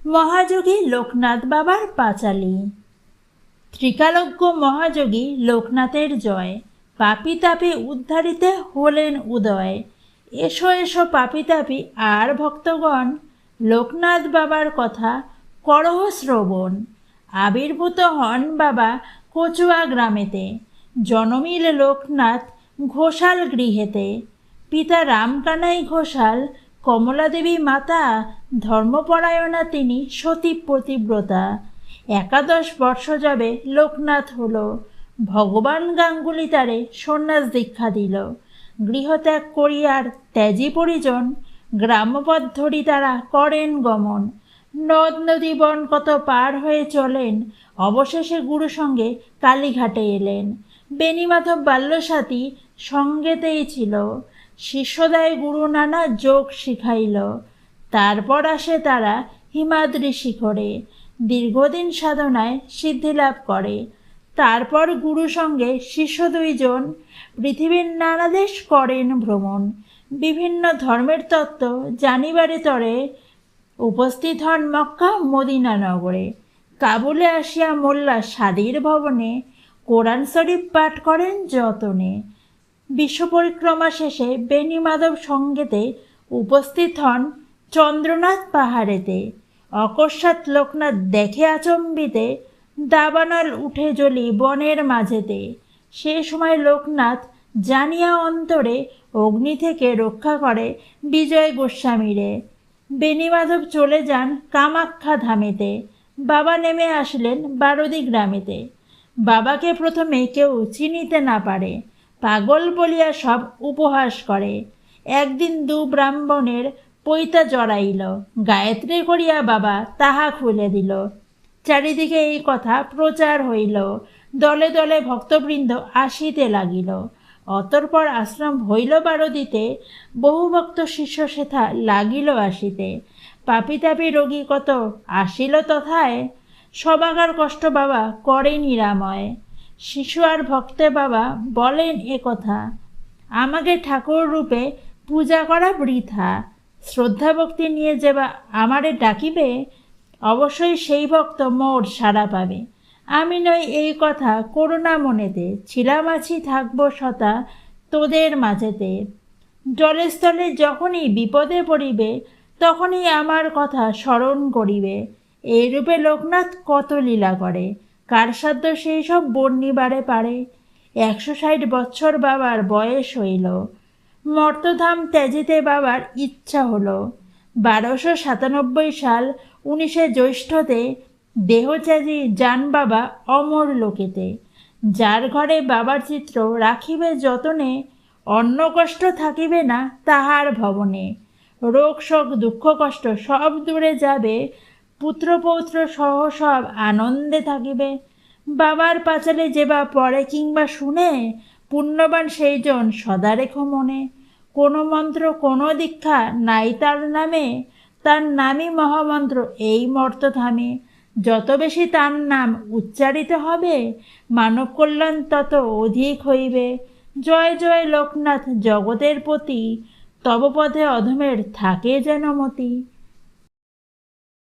মহাযোগী লোকনাথ বাবার পাঁচালী। ত্রিকালজ্ঞ মহাযোগী লোকনাথের জয়। পাপী তাপী উদ্ধারিতে হলেন উদয়। এসো এসো পাপী তাপী আর ভক্তগণ, লোকনাথ বাবার কথা করহ শ্রবণ। আবির্ভূত হন বাবা কচুয়া গ্রামেতে, জনমিল লোকনাথ ঘোষাল গৃহেতে। পিতা রামকানাই ঘোষাল, কমলা দেবী মাতা, ধর্মপরায়ণা তিনি, সতী পতিব্রতা। 11 বর্ষ যাবে লোকনাথ হলো, ভগবান গাঙ্গুলি তারে সন্ন্যাস দীক্ষা দিল। গৃহত্যাগ করিয়ার ত্যাজি পরিজন, গ্রামপথ ধরি তারা করেন গমন। নদ নদী বন কত পার হয়ে চলেন, অবশেষে গুরু সঙ্গে কালীঘাটে এলেন। বেণীমাধব বাল্যসাথী সঙ্গেতেই ছিল, শিষ্যদায় গুরু নানা যোগ শিখাইল। তারপর আসে তারা হিমাদ্রি শিখরে, দীর্ঘদিন সাধনায় সিদ্ধিলাভ করে। তারপর গুরু সঙ্গে শিষ্য 2 জন, পৃথিবীর নানা দেশ করেন ভ্রমণ। বিভিন্ন ধর্মের তত্ত্ব জানিবারে তরে, উপস্থিত হন মক্কা মদিনা নগরে। কাবুলে আসিয়া মোল্লা সাদির ভবনে, কোরআন শরীফ পাঠ করেন যতনে। বিশ্ব পরিক্রমা শেষে বেণীমাধব সঙ্গেতে উপস্থিত হন চন্দ্রনাথ পাহাড়েতে। অকস্মাৎ লোকনাথ দেখে আচম্বিতে, দাবানল উঠে জ্বলি বনের মাঝেতে। সে সময় লোকনাথ জানিয়া অন্তরে, অগ্নি থেকে রক্ষা করে বিজয় গোস্বামীরে। বেণীমাধব চলে যান কামাখ্যা ধামেতে, বাবা নেমে আসলেন বারদি গ্রামেতে। বাবাকে প্রথমে কেউ চিনিতে না পারে, পাগল বলিয়া সব উপহাস করে। একদিন 2 ব্রাহ্মণের পৈতা জড়াইল, গায়ত্রী করিয়া বাবা তাহা খুলে দিল। চারিদিকে এই কথা প্রচার হইল, দলে দলে ভক্তবৃন্দ আসিতে লাগিল। অতঃপর আশ্রম হইল বারদিতে, বহু ভক্ত শিষ্য সেথা লাগিল আসিতে। পাপী তাপী রোগী কত আসিল তথায়, সবাকার কষ্ট বাবা করে নিরাময়। শিশু আর ভক্তে বাবা বলেন এ কথা, আমাকে ঠাকুর রূপে পূজা করা বৃথা। শ্রদ্ধা ভক্তি নিয়ে যে বা আমারে ডাকিবে, অবশ্যই সেই ভক্ত মোর সাড়া পাবে। আমি নই এই কথা করুণা মনেতে, ছিলাম আছি থাকবো সদা তোদের মাঝেতে। জলে স্থলে যখনই বিপদে পড়িবে, তখনই আমার কথা স্মরণ করিবে। এই রূপে লোকনাথ কত লীলা করে, কার সাধ্য সেই সব বর্ণিবারে পারে। 160 বৎসর বাবার বয়স হইল, মর্তধাম ত্যাজিতে বাবার ইচ্ছা হলো। 1297 সাল 19 জ্যৈষ্ঠতে দেহত্যাগী যান বাবা অমর লোকেতে। যার ঘরে বাবার চিত্র রাখিবে যতনে, অন্ন কষ্ট থাকিবে না তাহার ভবনে। রোগ শোক দুঃখ কষ্ট সব দূরে যাবে, পুত্র পৌত্র সহ সব আনন্দে থাকিবে। বাবার পাঁচালে যে বা পড়ে কিংবা শুনে, পুণ্যবান সেই জন সদা রেখো মনে। কোনো মন্ত্র কোনো দীক্ষা নাই তার নামে, তার নামই মহামন্ত্র এই মর্তধামে। যত বেশি তার নাম উচ্চারিত হবে, মানব কল্যাণ তত অধিক হইবে। জয় জয় লোকনাথ জগতের পতি, তব পথে অধমের থাকে যেন মতি।